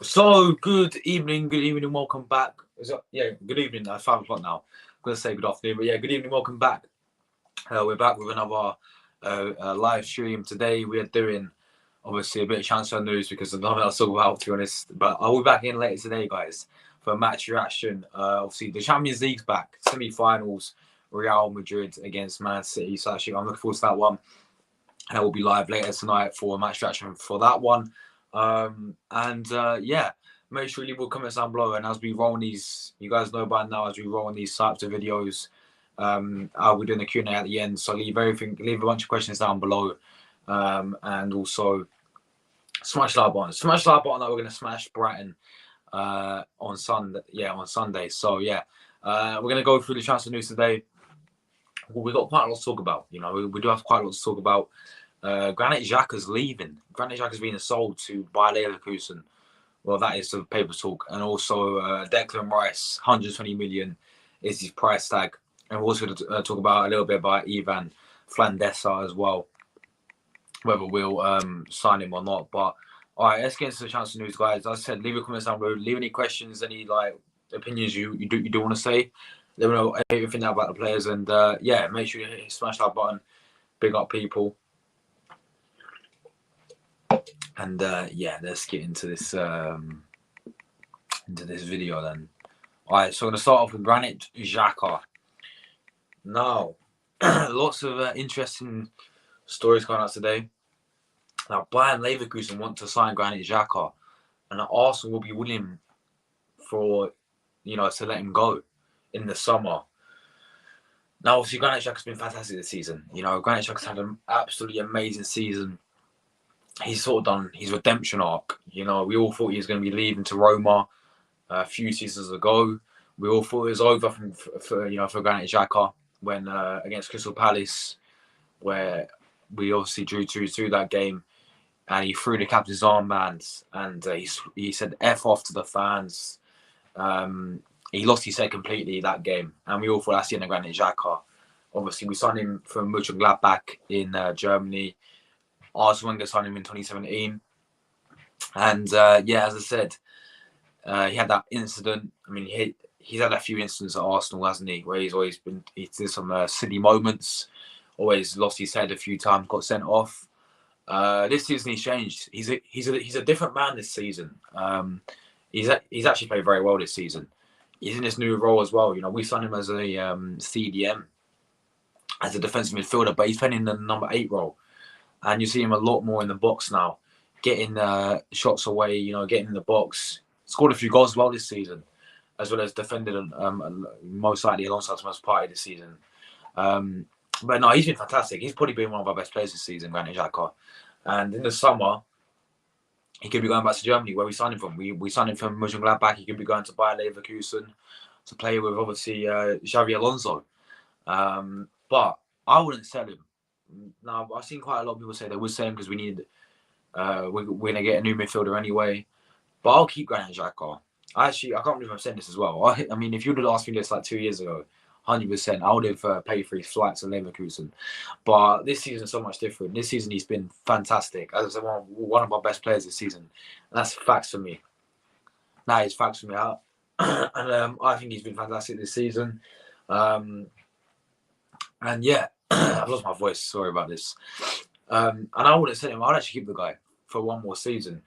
So, good evening, welcome back. Good evening. 5 o'clock now. I'm going to say good afternoon, but yeah, good evening, welcome back. We're back with another live stream. Today we are doing, obviously, a bit of transfer news because there's nothing else to talk about, to be honest. But I'll be back in later today, guys, for a match reaction. Obviously, the Champions League's back. Semi-finals, Real Madrid against Man City. So, actually, I'm looking forward to that one. And we'll be live later tonight for a match reaction for that one. Yeah, make sure you leave all comments down below. And as we roll these, you guys know by now, as we roll these types of videos, I'll be doing the Q&A at the end. So leave a bunch of questions down below. And also smash the like button. Smash the like button that we're going to smash Brighton on Sunday. Yeah, on Sunday. So yeah, we're going to go through the transfer news today. Well, we've got quite a lot to talk about. You know, we do have quite a lot to talk about. Granit Xhaka's leaving. Granit Xhaka's being sold to Bayer Leverkusen. Well, that is the paper talk. And also Declan Rice, 120 million is his price tag. And we're also going to talk about a little bit about Ivan Flandessa as well, whether we'll sign him or not. But all right, let's get into the transfer news, guys. As I said, leave your comments down below. Leave any questions, any opinions you do want to say. Let me know everything about the players. And yeah, make sure you smash that button. Big up people. And yeah, let's get into this video then. All right, so I'm going to start off with Granit Xhaka. Now, lots of interesting stories going out today. Now, Bayer Leverkusen want to sign Granit Xhaka, and Arsenal will be willing for, to let him go in the summer. Now, obviously, Granit Xhaka's been fantastic this season. Granit Xhaka's had an absolutely amazing season. He's sort of done his redemption arc. We all thought he was going to be leaving to Roma a few seasons ago. We all thought it was over for Granit Xhaka when against Crystal Palace, where we obviously drew 2-2 that game, and he threw the captain's armbands and he said "F off" to the fans. He lost his head completely that game, and we all thought that's the end of Granit Xhaka. Obviously, we signed him from Mönchengladbach in Germany. Arsenal signed him in 2017. And yeah, as I said, he had that incident. I mean, he's had a few incidents at Arsenal, hasn't he? Where he's did some silly moments, always lost his head a few times, got sent off. This season he's changed. He's a different man this season. He's actually played very well this season. He's in this new role as well. We signed him as a CDM, as a defensive midfielder, but he's playing in the number 8 role. And you see him a lot more in the box now, getting shots away, getting in the box. Scored a few goals as well this season, as well as defended most likely alongside Thomas Partey this season. But no, he's been fantastic. He's probably been one of our best players this season, Granit Xhaka. And in the summer, he could be going back to Germany, where we signed him from. We signed him from Mönchengladbach. He could be going to Bayer Leverkusen to play with, obviously, Xabi Alonso. But I wouldn't sell him. Now, I've seen quite a lot of people say they would sell him because we need, we're going to get a new midfielder anyway. But I'll keep Granit Xhaka. I can't believe I'm saying this as well. I mean, if you would have asked me this like 2 years ago, 100%, I would have paid for his flights to Leverkusen. But this season is so much different. This season he's been fantastic. As I said, one of our best players this season. And that's facts for me. That is facts for me. And I think he's been fantastic this season. And yeah, I've lost my voice. Sorry about this. And I wouldn't sell him. I'd actually keep the guy for one more season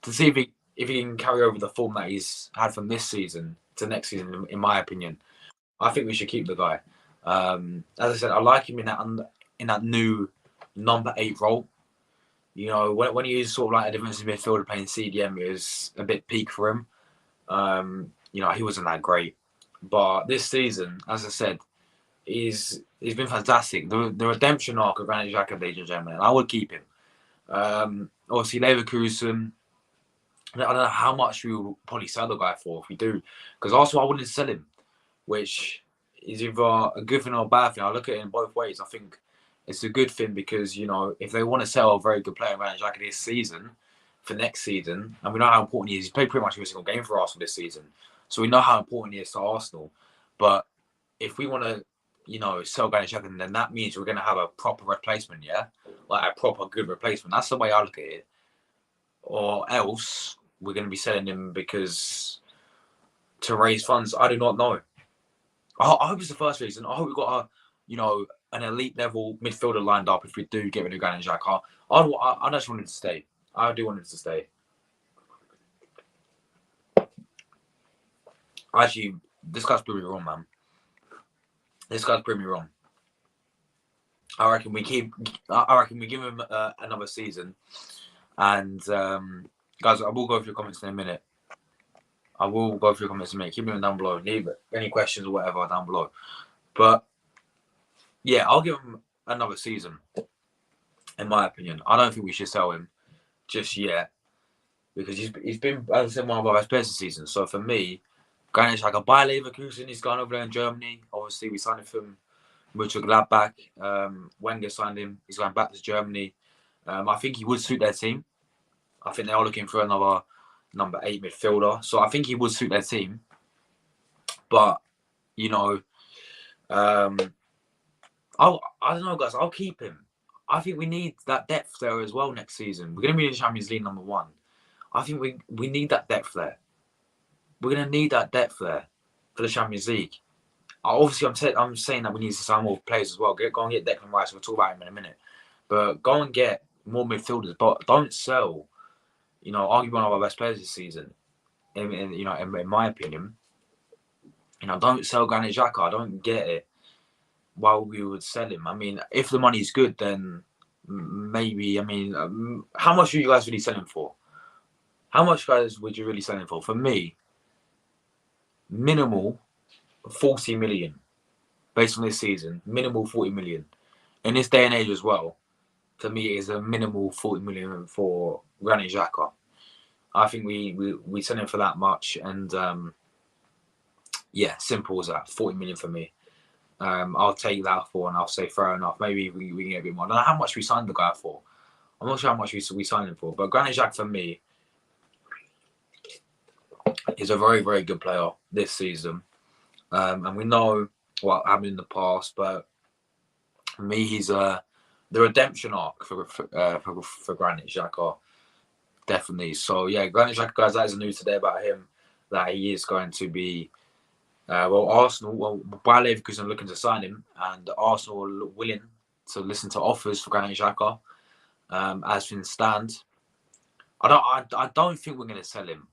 to see if he can carry over the form that he's had from this season to next season. In my opinion, I think we should keep the guy. As I said, I like him in that new number 8 role. You know, when he was sort of like a defensive midfielder playing CDM, it was a bit peak for him. You know, he wasn't that great. But this season, as I said, he's been fantastic. The redemption arc of Granit Xhaka, ladies and gentlemen, and I would keep him. Obviously, Leverkusen, I don't know how much we will probably sell the guy for if we do. Because also, I wouldn't sell him, which is either a good thing or a bad thing. I look at it in both ways. I think it's a good thing because, you know, if they want to sell a very good player around Xhaka this season for next season, and we know how important he is, he's played pretty much every single game for Arsenal this season. So we know how important he is to Arsenal. But if we want to, you know, sell Granit Xhaka, then that means we're going to have a proper replacement, yeah? Like a proper good replacement. That's the way I look at it. Or else we're going to be selling him because to raise funds. I do not know. I hope it's the first reason. I hope we've got an elite level midfielder lined up if we do get rid of Granit Xhaka. I just want him to stay. I do want him to stay. Actually, this guy's proved me wrong, man. This guy's proved me wrong. I reckon we give him another season. And guys, I will go through your comments in a minute. Keep them down below. Leave any questions or whatever down below. But yeah, I'll give him another season. In my opinion, I don't think we should sell him just yet because he's been, as I said, one of our best players this season. So for me, Granit Xhaka by Leverkusen, he's gone over there in Germany. Obviously, we signed him from Mönchengladbach. Wenger signed him. He's going back to Germany. I think he would suit their team. I think they are looking for another number 8 midfielder. So I think he would suit their team. But, you know, I don't know, guys. I'll keep him. I think we need that depth there as well next season. We're going to be in the Champions League number 1. I think we need that depth there. We're going to need that depth there for the Champions League. Obviously, I'm saying that we need to sign more players as well. Go and get Declan Rice. We'll talk about him in a minute. But go and get more midfielders. But don't sell, you know, arguably one of our best players this season. In my opinion, you know, don't sell Granit Xhaka. I don't get it. Why we would sell him? I mean, if the money's good, then maybe. I mean, how much are you guys really selling for? How much, guys, would you really sell him for? For me, minimal 40 million based on this season. Minimal 40 million. In this day and age as well, for me, it is a minimal 40 million for Granit Xhaka. I think we sell him for that much, and yeah, simple as that. 40 million for me. I'll take that for, and I'll say fair enough. Maybe we can get a bit more. I don't know how much we signed the guy for. I'm not sure how much we signed him for, but Granit Xhaka for me is a very, very good player this season. And we know what happened in the past, but for me, he's the redemption arc for Granit Xhaka, definitely. So yeah, Granit Xhaka, guys, that is the news today about him, that he is going to be Arsenal, Bayer Leverkusen are looking to sign him, and Arsenal are willing to listen to offers for Granit Xhaka. As things stand, I don't think we're going to sell him.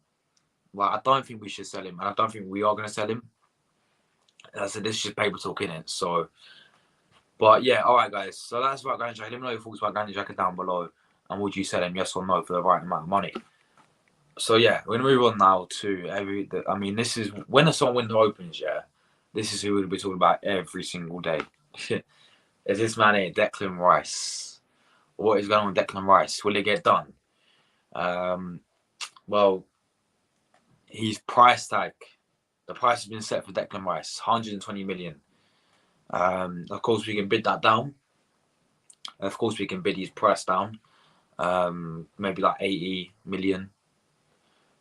Well, I don't think we should sell him, and I don't think we are going to sell him. As I said, this is just paper talk, innit? So, but yeah, all right, guys. So that's about Granit Xhaka. Let me know your thoughts about Granit Xhaka down below, and would you sell him, yes or no, for the right amount of money? So yeah, we're gonna move on now to this is when the summer window opens. Yeah, this is who we'll be talking about every single day. Is this man here, Declan Rice? What is going on with Declan Rice? Will it get done? Well, his price tag, the price has been set for Declan Rice, 120 million. Of course, we can bid that down. Of course, we can bid his price down. Maybe like 80 million.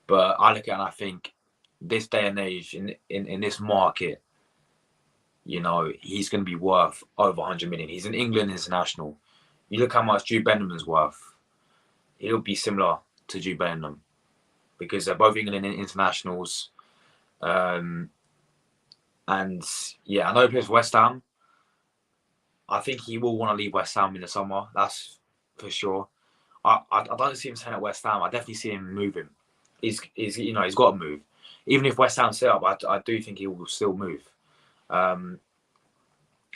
But I look at it and I think this day and age, in this market, you know, he's going to be worth over 100 million. He's an England international. You look how much Jude Bellingham's worth. He'll be similar to Jude Bellingham because they're both England internationals. And yeah, I know he plays for West Ham. I think he will want to leave West Ham in the summer. That's for sure. I don't see him staying at West Ham. I definitely see him moving. He's got to move. Even if West Ham set up, I do think he will still move.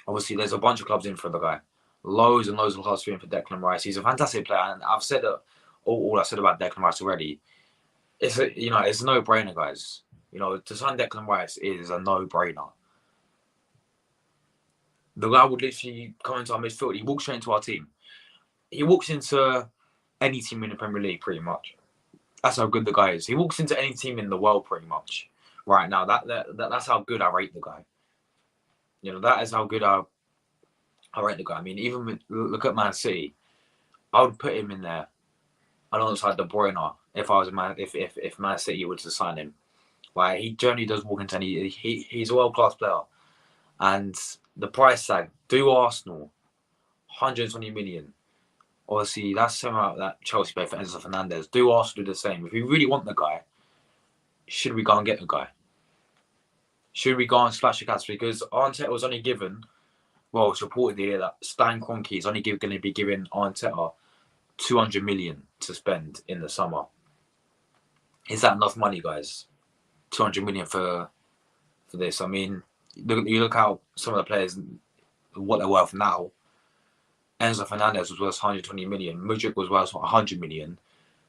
Obviously, there's a bunch of clubs in for the guy. Loads and loads of clubs in for Declan Rice. He's a fantastic player, and I've said that all I said about Declan Rice already. It's a no-brainer, guys. To sign Declan Rice is a no-brainer. The guy would literally come into our midfield. He walks straight into our team. He walks into any team in the Premier League, pretty much. That's how good the guy is. He walks into any team in the world, pretty much. Right now, that's how good I rate the guy. That is how good I rate the guy. I mean, even look at Man City. I would put him in there alongside De Bruyne if I was if Man City were to sign him. Like, he generally does walk into any. He's a world-class player, and the price tag. Do Arsenal 120 million? Obviously, that's somehow that Chelsea paid for Enzo Fernandez. Do Arsenal do the same? If we really want the guy, should we go and get the guy? Should we go and slash the cats? Because Arteta was only given, well, it's reported here that Stan Kroenke is only going to be giving Arteta 200 million to spend in the summer. Is that enough money, guys? 200 million for this. I mean, you look how some of the players, what they're worth now. Enzo Fernandez was worth 120 million. Mudryk was worth 100 million.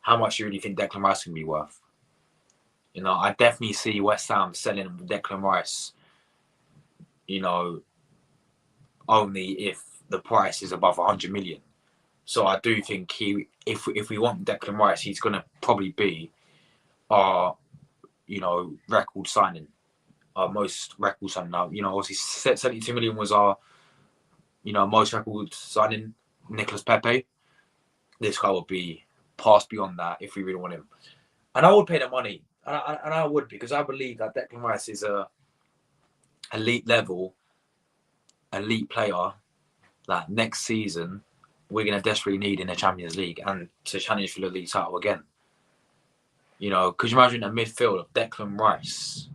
How much do you really think Declan Rice can be worth? I definitely see West Ham selling Declan Rice, only if the price is above 100 million. So I do think if we want Declan Rice, he's going to probably be our, record signing, our most record signing. Now, obviously 72 million was our, most record signing, Nicolas Pepe. This guy would be passed beyond that if we really want him. And I would pay the money. And I would, because I believe that Declan Rice is a elite player that next season we're going to desperately need in the Champions League and to challenge for the league title again. Could you imagine a midfield of Declan Rice,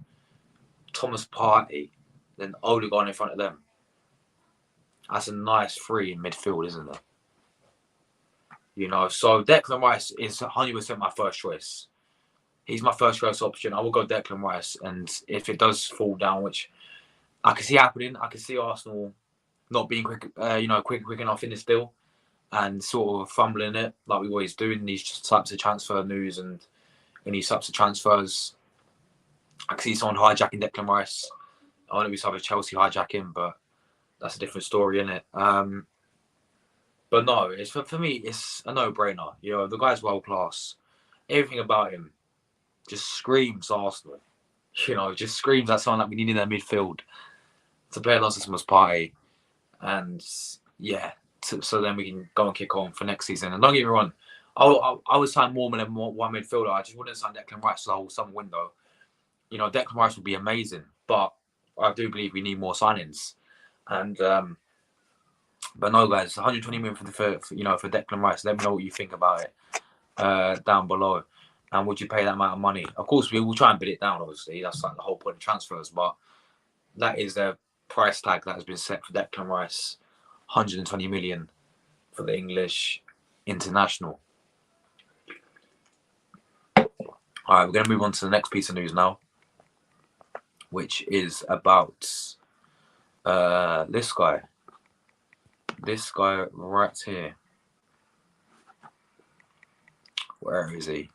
Thomas Partey, then Odegaard in front of them? That's a nice three in midfield, isn't it? So Declan Rice is 100% my first choice. He's my first choice option. I will go Declan Rice, and if it does fall down, which I can see happening, I can see Arsenal not being quick enough in this deal, and sort of fumbling it like we always do in these types of transfer news and in these types of transfers. I can see someone hijacking Declan Rice. I want to be some of Chelsea hijacking, but that's a different story, isn't it? But no, it's for me, it's a no-brainer. The guy's world class. Everything about him just screams Arsenal. Just screams that someone that we need in their midfield to play alongside Thomas Partey. And yeah, so then we can go and kick on for next season. And don't get me wrong, I would sign more than one midfielder. I just wouldn't sign Declan Rice for the whole summer window. Declan Rice would be amazing, but I do believe we need more signings. And but no, guys, 120 million for Declan Rice. Let me know what you think about it down below. And would you pay that amount of money? Of course, we will try and bid it down, obviously. That's like the whole point of transfers. But that is the price tag that has been set for Declan Rice. 120 million for the English international. All right, we're going to move on to the next piece of news now, which is about this guy. This guy right here. Where is he?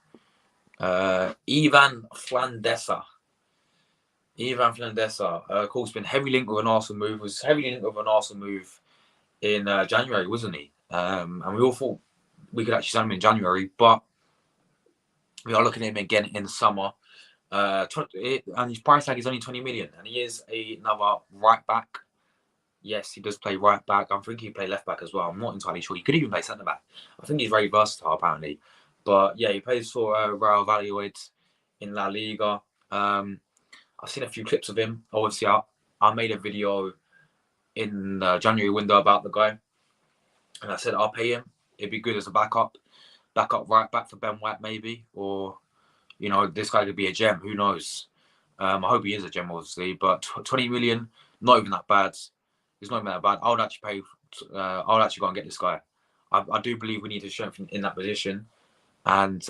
Ivan Flandesa. Of course, been heavily linked with an Arsenal move. Was heavily linked with an Arsenal move in January, wasn't he? And we all thought we could actually sign him in January, but we are looking at him again in the summer. And his price tag is only 20 million, and he is another right back. Yes, he does play right back. I think he play left back as well. I'm not entirely sure. He could even play centre back. I think he's very versatile, apparently. But yeah, he plays for Real Valladolid in La Liga. I've seen a few clips of him. Obviously, I made a video in the January window about the guy, and I said I'll pay him. It'd be good as a backup right back for Ben White maybe, or this guy could be a gem. Who knows? I hope he is a gem, obviously. But 20 million, not even that bad. It's not even that bad. I would actually go and get this guy. I do believe we need to strengthen in that position. And as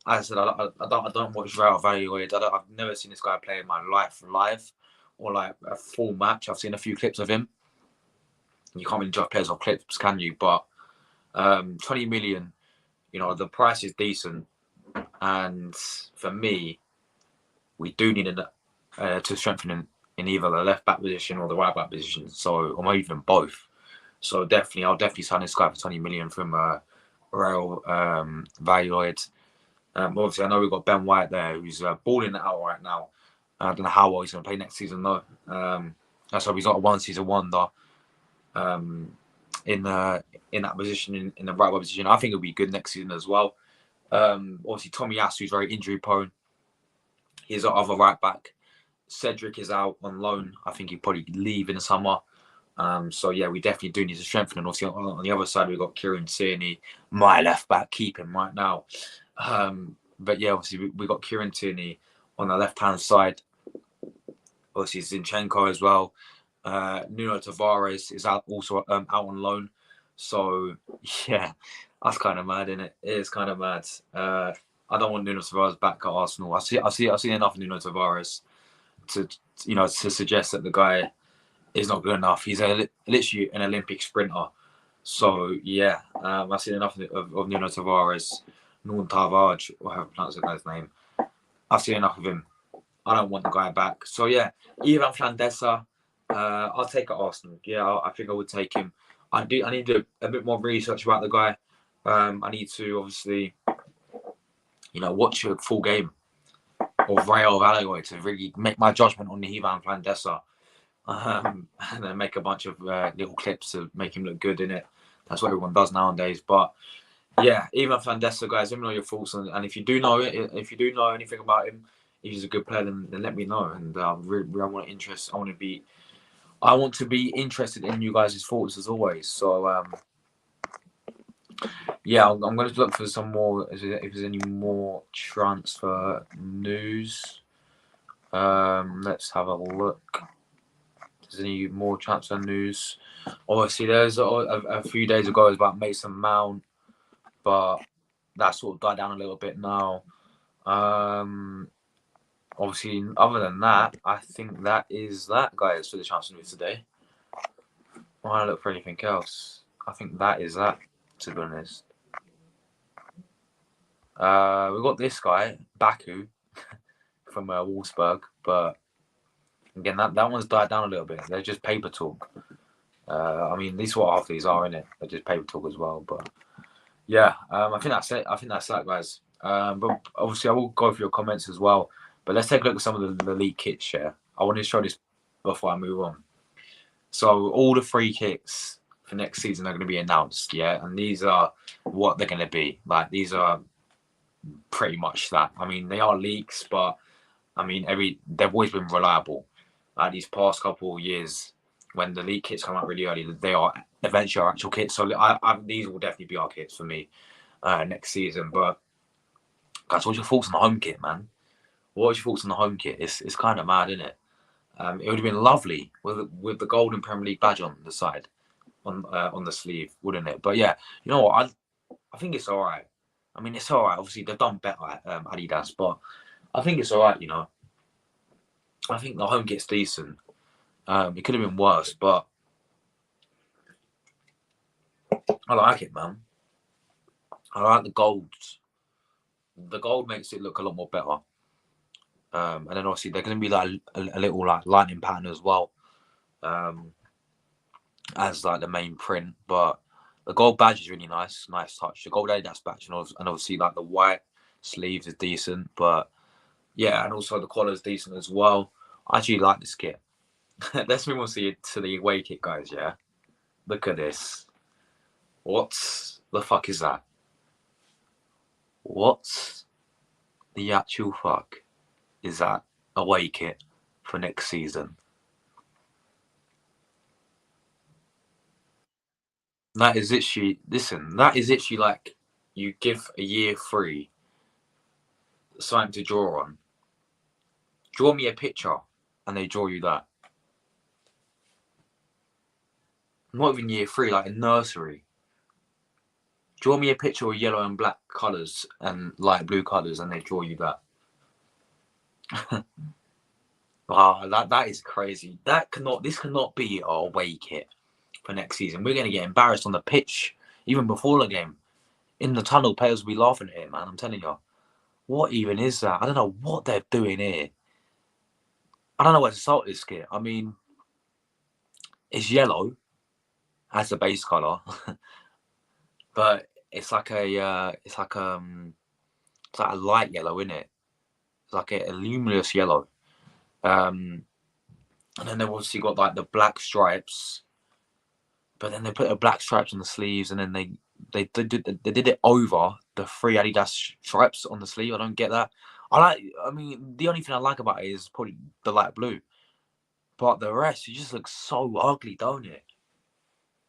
I said, I don't watch Real Valladolid. I've never seen this guy play in my life live or like a full match. I've seen a few clips of him. You can't really judge players off clips, can you? But 20 million, the price is decent. And for me, we do need to strengthen in either the left back position or the right back position. So, or maybe even both. So I'll definitely sign this guy for 20 million from Real Valladolid. Obviously, I know we've got Ben White there, who's balling it out right now. I don't know how well he's going to play next season though. So he's got a one-season wonder in that position, in the right back position. I think it'll be good next season as well. Obviously, Tommy Yasu is very injury prone. He's our other right back. Cedric is out on loan. I think he'll probably leave in the summer. So yeah, we definitely do need to strengthen. And obviously on the other side, we've got Kieran Tierney, my left back, keep him right now. But yeah, obviously we got Kieran Tierney on the left hand side. Obviously Zinchenko as well. Nuno Tavares is also out on loan. So yeah, that's kind of mad, isn't it? It is kind of mad. I don't want Nuno Tavares back at Arsenal. I see enough of Nuno Tavares to suggest that the guy is not good enough. He's literally an Olympic sprinter. So yeah, I've seen enough of Nuno Tavares, Nuno Tavares, or however I pronounce the guy's name. I've seen enough of him. I don't want the guy back. So yeah, Ivan Flandessa, I'll take at Arsenal. Yeah, I think I would take him. I need a bit more research about the guy. I need to obviously, watch a full game of Real Valladolid to really make my judgment on the Ivan Flandessa. And then make a bunch of little clips to make him look good in it. That's what everyone does nowadays. But yeah, Ivan Flandessa, guys, let me know your thoughts on. And if you do know anything about him, if he's a good player, then let me know. And I want to be interested in you guys' thoughts as always. So yeah, I'm going to look for some more. If there's any more transfer news, let's have a look. If there's any more transfer news? Obviously, there's a few days ago it was about Mason Mount, but that sort of died down a little bit now. Obviously, other than that, I think that is that, guys, for the transfer news today. Why I look for anything else? I think that is that, to be honest. We've got this guy, Baku, from Wolfsburg, but again, that one's died down a little bit. They're just paper talk. I mean, these what half these are, innit? They're just paper talk as well. But yeah, I think that's it. I think that's that, guys. But obviously, I will go through your comments as well. But let's take a look at some of the league kits here. I want to show this before I move on. So all the free kits for next season are going to be announced, yeah? And these are what they're going to be. Like, these are pretty much that. I mean, they are leaks, but I mean, they've always been reliable. These past couple of years, when the league kits come out really early, they are eventually our actual kits. So these will definitely be our kits for me next season. But guys, what's your thoughts on the home kit, man? What's your thoughts on the home kit? It's kind of mad, isn't it? It would have been lovely with the golden Premier League badge on the side, on the sleeve, wouldn't it? But yeah, you know what? I think it's all right. I mean, it's all right. Obviously, they've done better at Adidas, but I think it's all right, I think the home kit's decent. It could have been worse, but I like it, man. I like the golds. The gold makes it look a lot more better. And then obviously they're going to be like a little like lightning pattern as well, as like the main print. But the gold badge is really nice touch. The gold Adidas badge and obviously like the white sleeves is decent. But yeah, and also the collar is decent as well. I actually like this kit. Let's move on to the away kit, guys. Yeah, look at this. What the fuck is that? What the actual fuck is that away kit for next season? That is literally, listen, that is literally like you give a year free something to draw on. Draw me a picture and they draw you that. Not even year free, like a nursery. Draw me a picture of yellow and black colours and light blue colours, and they draw you that. Wow, that is crazy. This cannot be our away kit for next season. We're going to get embarrassed on the pitch even before the game. In the tunnel, players will be laughing at it, man. I'm telling you. What even is that? I don't know what they're doing here. I don't know where to start this kit. I mean, it's yellow as the base colour, but it's like a light yellow, isn't it? It's like a luminous yellow. And then they've obviously got like the black stripes, but then they put the black stripes on the sleeves, and then they did it over the 3 Adidas stripes on the sleeve. I don't get that. I mean, the only thing I like about it is probably the light blue, but the rest, it just looks so ugly, don't it?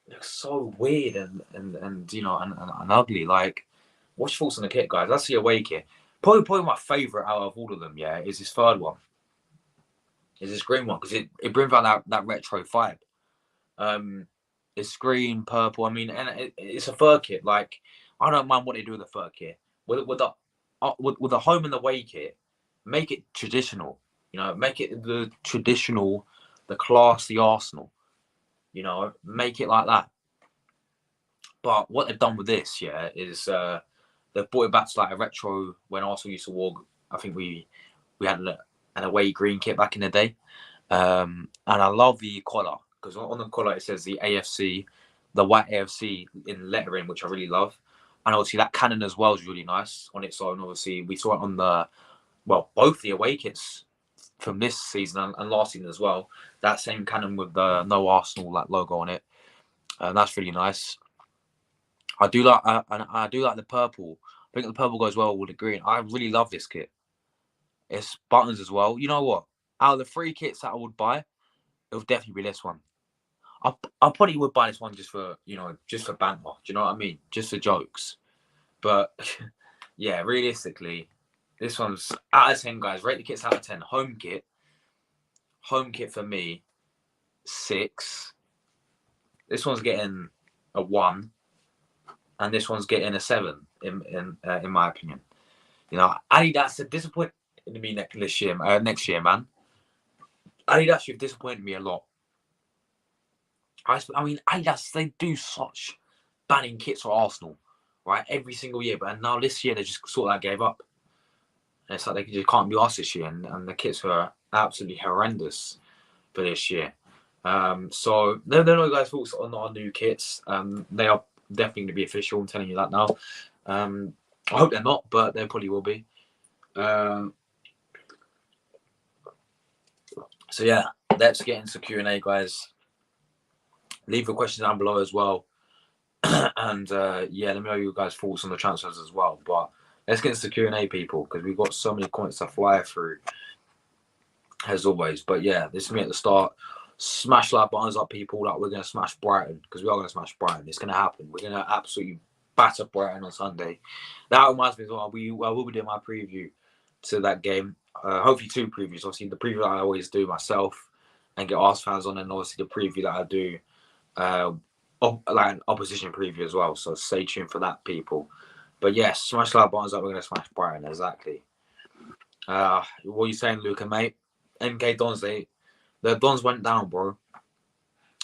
It looks so weird and you know and ugly. Like, what's your thoughts on the kit, guys? That's the away kit. Probably my favourite out of all of them. Yeah, is this third one. Is this green one, because it brings out that retro vibe. It's green, purple. I mean, and it's a fur kit. Like, I don't mind what they do with the fur kit. With the home and the away kit, make it traditional. You know, make it the traditional, the class, the Arsenal. You know, make it like that. But what they've done with this, yeah, is they've brought it back to like a retro when Arsenal used to walk. I think we had an away green kit back in the day, and I love the collar, because on the collar it says the AFC, the white AFC in lettering, which I really love, and obviously that cannon as well is really nice on its own. Obviously, we saw it on both the away kits from this season and last season as well. That same cannon with the no Arsenal logo on it, and that's really nice. I do like the purple. I think the purple goes well with the green. I really love this kit. It's buttons as well. You know what? Out of the 3 kits that I would buy, it would definitely be this one. I probably would buy this one just for banter. Do you know what I mean? Just for jokes. But yeah, realistically, this one's out of 10, guys. Rate the kits out of 10. Home kit for me, 6. This one's getting a 1, and this one's getting a 7 in my opinion. You know, Adidas are disappointed in me next year, man. Adidas, you've disappointed me a lot. I mean, Adidas, they do such banning kits for Arsenal, right? Every single year, but now this year they just sort of gave up. And it's like they just can't be asked this year, and the kits were absolutely horrendous for this year. So let me know guys' thoughts on our new kits. They are definitely going to be official. I'm telling you that now. I hope they're not, but they probably will be. So yeah, let's get into Q&A, guys. Leave your questions down below as well. And yeah, let me know your guys' thoughts on the transfers as well. But let's get into Q&A, people, because we've got so many comments to fly through, as always. But yeah, this is me at the start. Smash like buttons up, people. Like, we're going to smash Brighton, because we are going to smash Brighton. It's going to happen. We're going to absolutely batter Brighton on Sunday. That reminds me as well. I will be doing my preview to that game. Hopefully 2 previews. Obviously, the preview that I always do myself and get Arsenal fans on, and obviously the preview that I do, like an opposition preview as well. So stay tuned for that, people. But yes, smash like buttons up. We're going to smash Brighton, exactly. What are you saying, Luca, mate? MK Dons, the Dons went down, bro.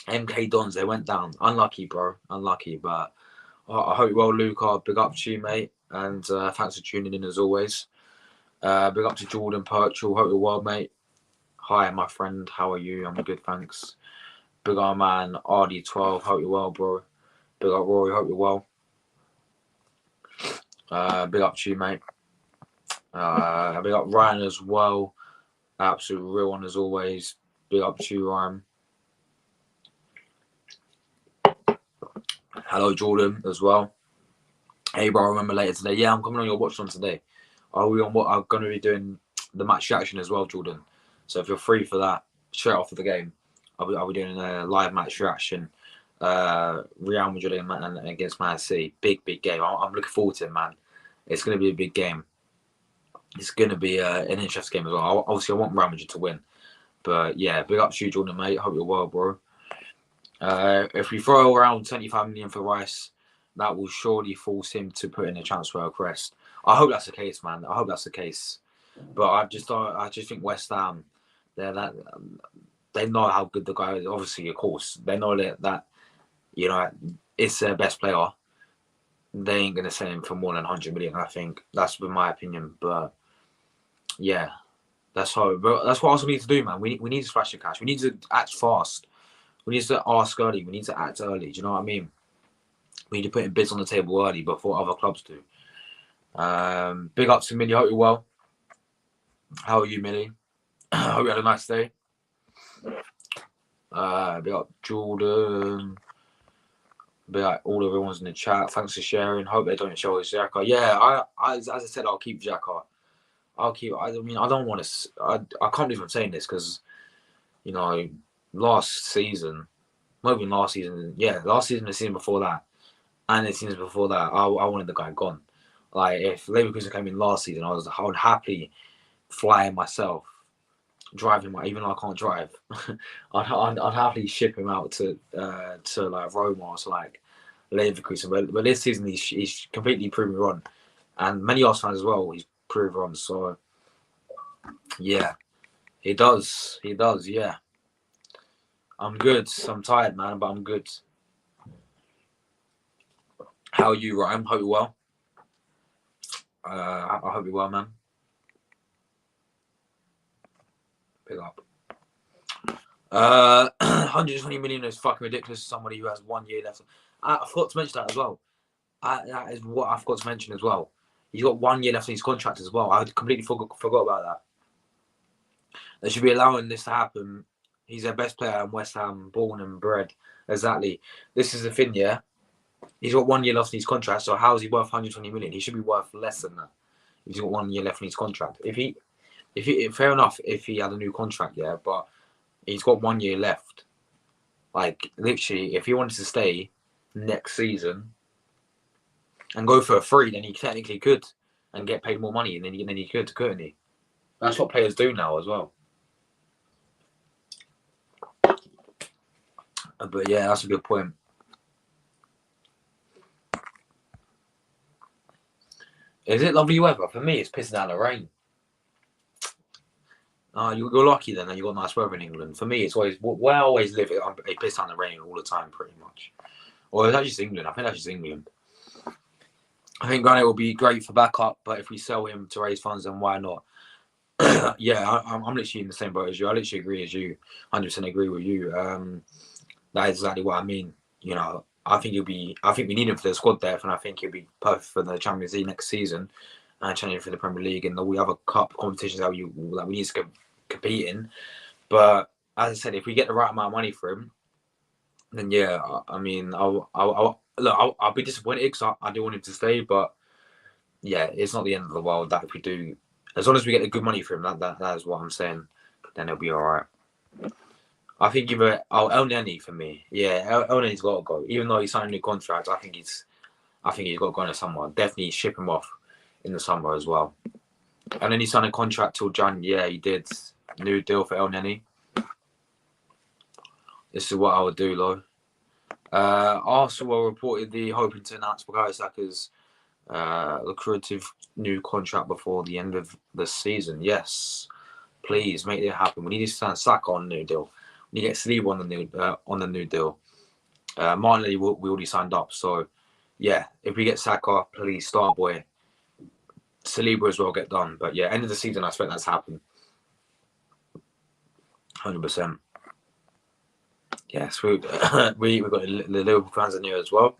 MK Dons, they went down. Unlucky, bro. Unlucky, but I hope you're well, Luca. Big up to you, mate. And thanks for tuning in as always. Big up to Jordan Purchell. Hope you're well, mate. Hi, my friend. How are you? I'm good, thanks. Big up, man. RD12. Hope you're well, bro. Big up, Rory. Hope you're well. Big up to you, mate. Big up Ryan as well. Absolute real one as always. Big up to you, Ryan. Hello, Jordan, as well. Hey, bro, I remember later today. Yeah, I'm coming on your watch on today. I'm going to be doing the match reaction as well, Jordan. So if you're free for that, straight after the game, I'll be doing a live match reaction. Real Madrid against Man City. Big game. I'm looking forward to it, man. It's going to be a big game. It's going to be an interesting game as well. Obviously, I want Real Madrid to win. But yeah, big up to you, Jordan, mate. Hope you're well, bro. If we throw around 25 million for Rice, that will surely force him to put in a transfer request. I hope that's the case, man. I hope that's the case. But I just think West Ham, they know how good the guy is. Obviously, of course, they know that you know it's their best player. They ain't gonna sell him for more than 100 million. I think that's been my opinion. But yeah, that's how. But that's what else we need to do, man. We need to splash the cash. We need to act fast. We need to ask early. We need to act early. Do you know what I mean? We need to put in bids on the table early before other clubs do. Big up to Millie. Hope you're well. How are you, Millie? Hope you had a nice day. Big up Jordan. Big up all everyone's in the chat. Thanks for sharing. Hope they don't show us Xhaka. Yeah, as I said, I'll keep Xhaka. I mean, I don't want to. I can't believe I'm saying this because, you know, last season, maybe last season, the season before that, and the seasons before that, I wanted the guy gone. Like, if Leverkusen came in last season, I would happily fly him myself, drive him, even though I can't drive. I'd happily ship him out to like Roma or to like Leverkusen. But this season, he's completely proven me wrong, and many Arsenal fans as well. He's proved wrong. So yeah, he does. Yeah, I'm good. I'm tired, man, but I'm good. How are you, Ryan? Hope you're well. I hope you're well, man. Pick up. 120 million is fucking ridiculous. Somebody who has 1 year left. I forgot to mention that as well. That is what I forgot to mention as well. He's got 1 year left in his contract as well. I completely forgot about that. They should be allowing this to happen. He's their best player in West Ham, born and bred. Exactly. This is the thing, yeah. He's got 1 year left in his contract, so how is he worth 120 million? He should be worth less than that. If he's got 1 year left in his contract. Fair enough if he had a new contract, yeah, but he's got 1 year left. Like, literally, if he wanted to stay next season and go for a free, then he technically could and get paid more money, and then he could, couldn't he? That's what players do now as well. But yeah, that's a good point. Is it lovely weather? For me, it's pissing down the rain. You're lucky then that you got nice weather in England. For me, it's always where I always live. It pisses down the rain all the time, pretty much. Or is that just England? I think that's just England. I think Graint will be great for backup, but if we sell him to raise funds, then why not? Yeah, I'm literally in the same boat as you. I literally agree as you. 100% agree with you. That is exactly what I mean. You know, I think we need him for the squad depth, and I think he'll be perfect for the Champions League next season and challenging for the Premier League and all the other cup competitions that we need to compete in. But as I said, if we get the right amount of money for him, then yeah, I mean, I'll be disappointed because I do want him to stay, but yeah, it's not the end of the world that if we do, as long as we get the good money for him, that is what I'm saying, then it'll be all right. I think either El Neni for me, yeah, El Neni's got to go. Even though he signed a new contract, I think he's got to go into summer. Definitely ship him off in the summer as well. And then he signed a contract till Jan. Yeah, he did. New deal for El Neni. This is what I would do, though. Arsenal reportedly hoping to announce Bukayo Saka's lucrative new contract before the end of the season. Yes, please make it happen. We need to sign Saka on a new deal. We need to get Saliba on the new deal. Martinelli, we already signed up. So, yeah, if we get Saka, please, star boy. Saliba as well get done. But yeah, end of the season, I expect that to happen. 100%. Yes, we've got the Liverpool fans in here as well.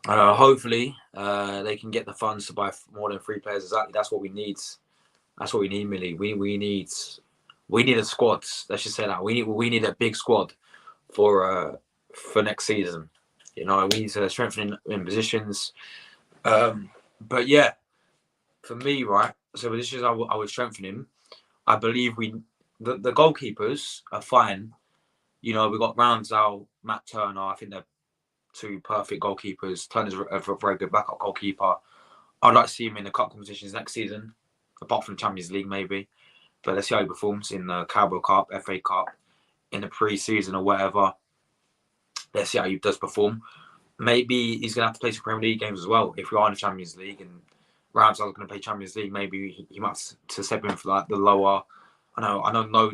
Hopefully, they can get the funds to buy more than 3 players. Exactly, that's what we need. That's what we need, Millie. We need a squad. Let's just say that we need a big squad for next season. You know, we need to strengthen in positions. But yeah, for me, right. So positions I would strengthen him. I believe the goalkeepers are fine. You know, we've got Ramsdale, Matt Turner. I think they're 2 perfect goalkeepers. Turner's a very good backup goalkeeper. I'd like to see him in the cup competitions next season, apart from Champions League maybe. But let's see how he performs in the Carabao Cup, FA Cup, in the pre-season or whatever. Let's see how he does perform. maybe he's going to have to play some Premier League games as well. If we are in the Champions League and Ramsdale's going to play Champions League, maybe he might have to step in for like the lower. I know, no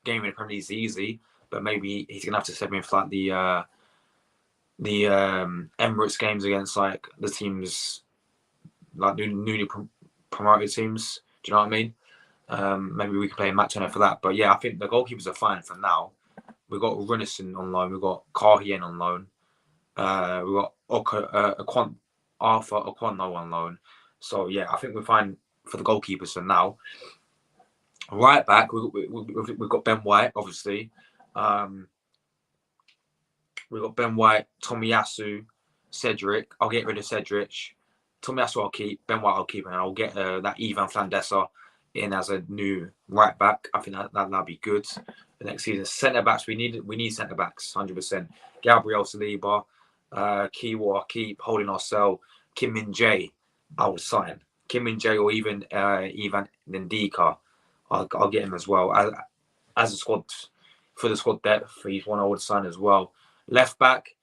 game in the Premier League is easy, but maybe he's going to have to step in for like the Emirates games against like the teams, like newly promoted teams. Do you know what I mean? Maybe we can play a match on it for that. But yeah, I think the goalkeepers are fine for now. We've got Runnison on loan. We've got Carhien on loan. We've got Arthur Okono on loan. So yeah, I think we're fine for the goalkeepers for now. Right back, we've got Ben White, obviously. We've got Ben White, Tomiyasu, Cedric. I'll get rid of Cedric. Tomiyasu I'll keep. Ben White I'll keep, and I'll get that Ivan Flandessa in as a new right back. I think that'll be good for next season. Centre backs, we need centre backs, 100%. Gabriel Saliba, Kiwa I'll keep. Holding Ourselves, Kim Min Jae, I would sign. Kim Min Jae or even Ivan Ndika, I'll get him as well as a squad for the squad depth. He's one I would sign as well. Left back,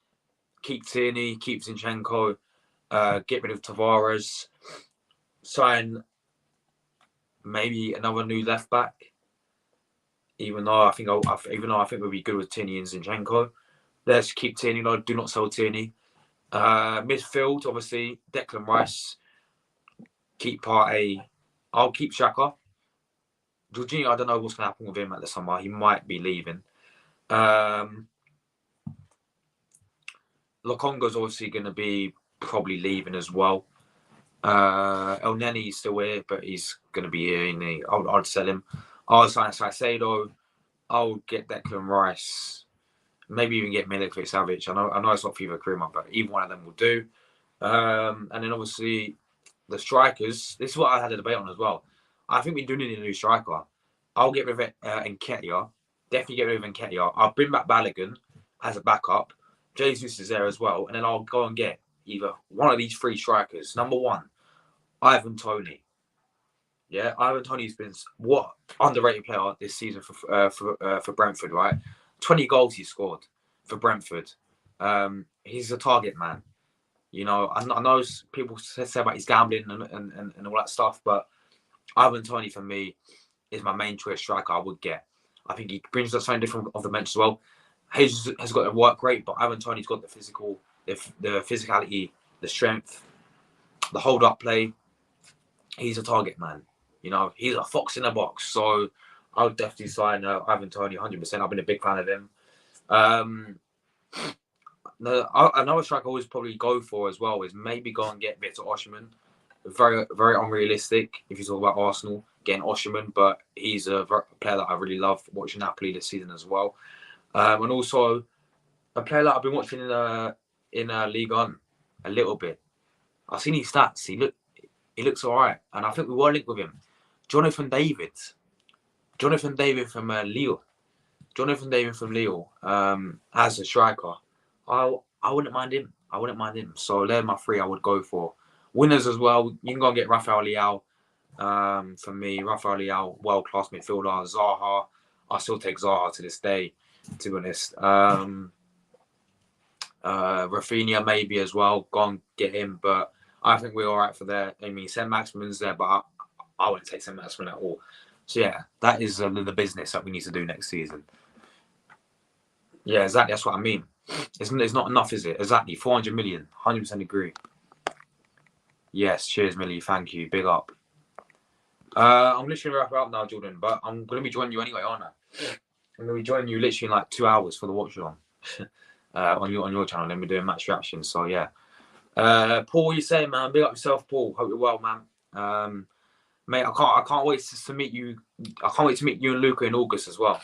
keep Tierney, keep Zinchenko, get rid of Tavares, sign maybe another new left back. Even though I think we'll be good with Tierney and Zinchenko, let's keep Tierney. No, do not sell Tierney. Midfield, obviously, Declan Rice, keep Partey. I'll keep Xhaka. Jorginho, I don't know what's going to happen with him at the summer. He might be leaving. Lokonga's obviously going to be probably leaving as well. El Neni's still here, but he's going to be here. I'd sell him. I'll sign Saicedo. I'll get Declan Rice. Maybe even get Milik Savic. I know it's not FIFA Krima, but either one of them will do. And then obviously the strikers. This is what I had a debate on as well. I think we do need a new striker. I'll get rid of Nketiah. Definitely get rid of Nketiah. I'll bring back Balogun as a backup. Jesus is there as well. And then I'll go and get either one of these three strikers. Number one, Ivan Toney. Yeah, Ivan Toney's been what underrated player this season for Brentford, right? 20 goals he scored for Brentford. He's a target man. You know, I know people say about his gambling and all that stuff, but Ivan Toney for me is my main choice striker I would get. I think he brings us something different off the bench as well. Hayes has got to work great, but Ivan Toney's got the physicality, the strength, the hold-up play. He's a target man. You know, he's a fox in a box. So I would definitely sign Ivan Toney 100%. I've been a big fan of him. Another striker I always probably go for as well is maybe go and get Victor Osimhen. Very, very unrealistic if you talk about Arsenal getting Osimhen, but he's a player that I really love watching Napoli this season as well. And also a player that I've been watching in Ligue 1 a little bit. I've seen his stats. He looks all right, and I think we were linked with him. Jonathan David from Lille. Jonathan David from Lille as a striker. I wouldn't mind him. So they're my three I would go for. Winners as well. You can go and get Rafael Leao. For me, Rafael Leao, world-class midfielder. Zaha. I still take Zaha to this day, to be honest. Rafinha maybe as well. Go and get him, but I think we're all right for there. I mean, St. Maximin's there, but I wouldn't take St. Maximin at all. So yeah, that is the business that we need to do next season. Yeah, exactly. That's what I mean. It's not enough, is it? Exactly. 400 million. 100% agree. Yes. Cheers, Millie. Thank you. Big up. I'm literally wrap it up now, Jordan, but I'm going to be joining you anyway, aren't I? I'm going to be joining you literally in like 2 hours for the watch along on your channel. Then we're doing match reactions. So yeah. Paul, what you saying, man? Big up yourself, Paul. Hope you're well, man. Mate, I can't wait to meet you. I can't wait to meet you and Luca in August as well.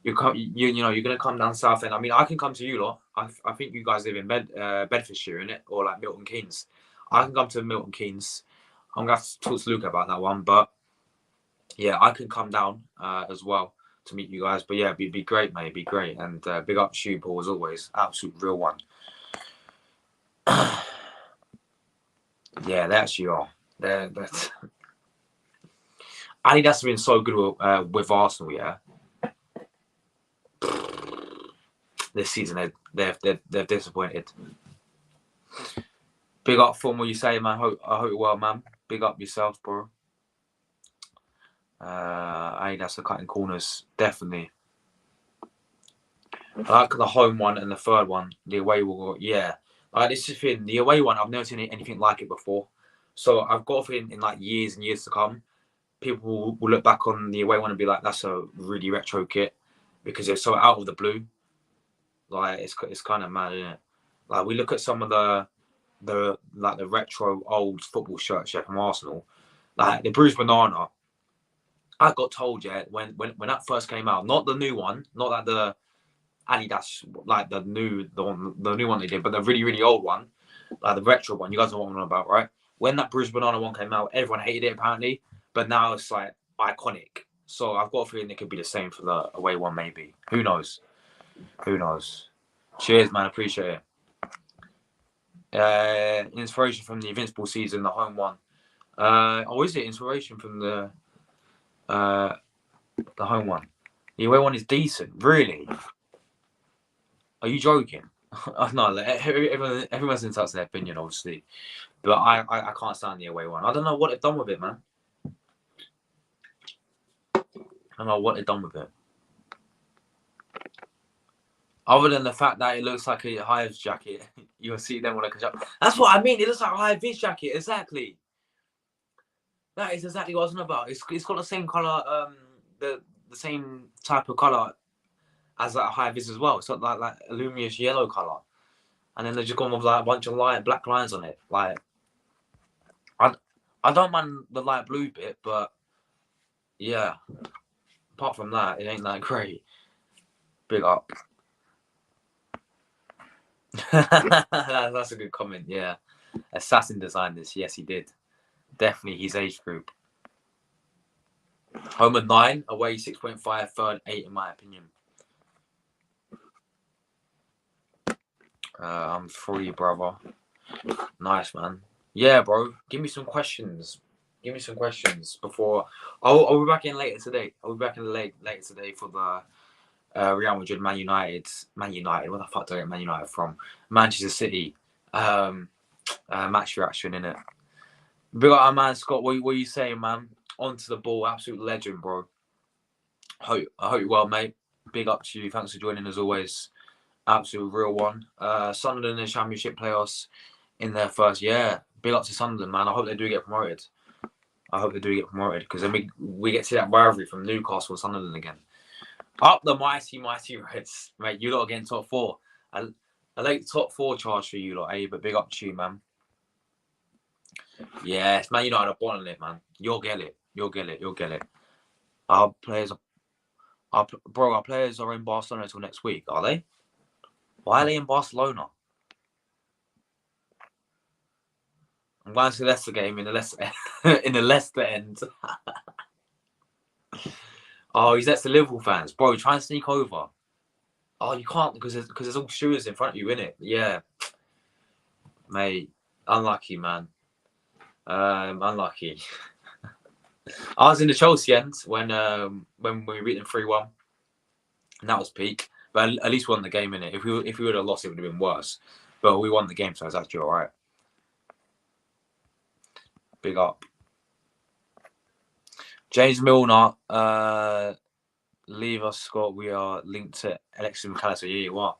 You're gonna come down south end. I mean, I can come to you lot. I think you guys live in Bedfordshire, innit? Or like Milton Keynes. I can come to Milton Keynes. I'm gonna have to talk to Luca about that one, but yeah, I can come down as well to meet you guys. But yeah, it'd be great, mate. It'd be great. And big up to you, Paul, as always. Absolute real one. Yeah, they actually are. I think that's been so good with Arsenal, yeah. This season they've disappointed. Big up from what you say, man. I hope you're well, man. Big up yourself, bro. That's the cutting corners, definitely. I like the home one and the third one. The away one, yeah. Like this is the thing. The away one, I've never seen anything like it before. So I've got a feeling in like years and years to come, people will look back on the away one and be like, "That's a really retro kit," because it's so out of the blue. Like it's kind of mad, isn't it? Like we look at some of the retro old football shirts from Arsenal, like the Bruised Banana. I got told, yeah, when that first came out, not the new one, not like the Adidas, like the new one they did, but the really really old one, like the retro one. You guys know what I'm on about, right? When that Bruised Banana one came out, everyone hated it apparently, but now it's like iconic. So I've got a feeling it could be the same for the away one, maybe. Who knows? Who knows? Cheers, man. Appreciate it. Inspiration from the Invincible season, the home one. Or is it inspiration from the home one? The away one is decent, really. Are you joking? No, everyone's entitled to their opinion, obviously, but I can't stand the away one. I don't know what they've done with it, man. I don't know what they've done with it. Other than the fact that it looks like a Hives jacket, you'll see them with a jacket. That's what I mean. It looks like a Hives jacket, exactly. That is exactly what I was on about. It's got the same color, the same type of color as that Hives as well. It's got like a luminous yellow color, and then they've just gone with like a bunch of black lines on it. Like, I don't mind the light blue bit, but yeah. Apart from that, it ain't that great. Big up. That's a good comment. Yeah, Assassin designed this. Yes, he did. Definitely his age group. Home at 9, away 6.5, third 8 in my opinion. I'm 3, brother. Nice, man. Yeah, bro. Give me some questions. Before. I'll be back in later today. I'll be back in later today for the Real Madrid, Man United. Where the fuck did I get Man United from? Manchester City. Match reaction, innit? Big up our man Scott. What are you saying, man? Onto the ball, absolute legend, bro. I hope you're well, mate. Big up to you. Thanks for joining as always. Absolute real one. Sunderland in the Championship playoffs in their first year. Big up to Sunderland, man. I hope they do get promoted. Because then we get to see that rivalry from Newcastle and Sunderland again. Up the mighty Reds, mate. You lot are getting top 4. A late top 4 charge for you lot, eh? But big up to you, man. Yes, man. United are bottom it, man. You'll get it. Our players are in Barcelona until next week, are they? Why are they in Barcelona? I'm going to the Leicester game in the Leicester end. Oh, he's next to Liverpool fans, bro. Try and sneak over. Oh, you can't because there's all shooters in front of you, innit? Yeah, mate. Unlucky, man. Unlucky. I was in the Chelsea end when we beat them 3-1, and that was peak. But at least won the game, innit? If we would have lost, it would have been worse. But we won the game, so it's actually all right. Big up. James Milner, leave us, Scott. We are linked to Alexis McAllister. Yeah, you are.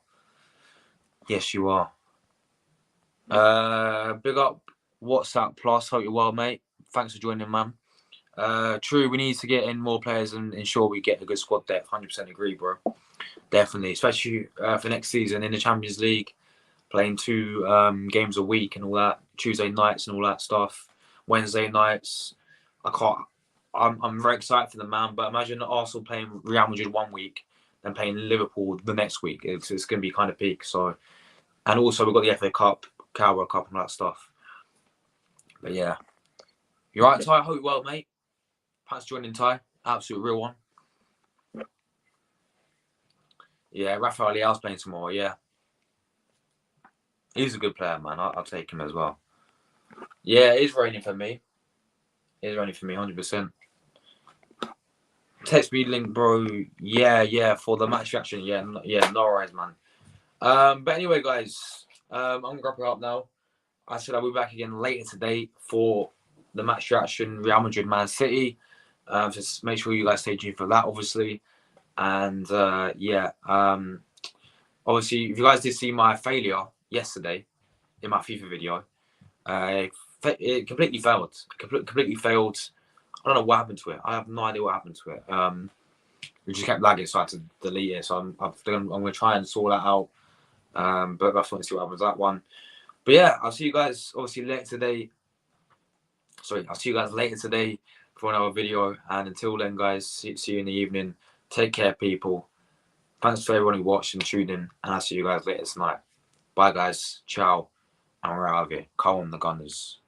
Yes, you are. Big up. WhatsApp Plus. Hope you're well, mate. Thanks for joining, man. True, we need to get in more players and ensure we get a good squad depth. 100% agree, bro. Definitely, especially for next season in the Champions League, playing 2 games a week and all that. Tuesday nights and all that stuff. Wednesday nights. I'm very excited for the man, but imagine Arsenal playing Real Madrid one week, then playing Liverpool the next week. It's going to be kind of peak. So, and also we've got the FA Cup, Carabao Cup, and all that stuff. But yeah, you're right, Ty. I hope you're well, mate. Thanks for joining, Ty. Absolute real one. Yeah, Rafael Leao's playing tomorrow. Yeah, he's a good player, man. I'll take him as well. Yeah, it is raining for me. 100%. Text me link, bro. Yeah, for the match reaction. Yeah, no worries, man. But anyway, guys, I'm gonna wrap it up now. I said I'll be back again later today for the match reaction, Real Madrid Man City. Just make sure you guys stay tuned for that, obviously. And yeah, obviously, if you guys did see my failure yesterday in my FIFA video, it completely failed. Completely failed. I don't know what happened to it. I have no idea what happened to it. It just kept lagging, so I had to delete it. So I'm going to try and sort that out. But I just want to see what happens with that one. But yeah, I'll see you guys obviously later today. Sorry, I'll see you guys later today for another video. And until then, guys, see you in the evening. Take care, people. Thanks for everyone who watched and tuned in. And I'll see you guys later tonight. Bye, guys. Ciao. And we're out of here. Call on the Gunners.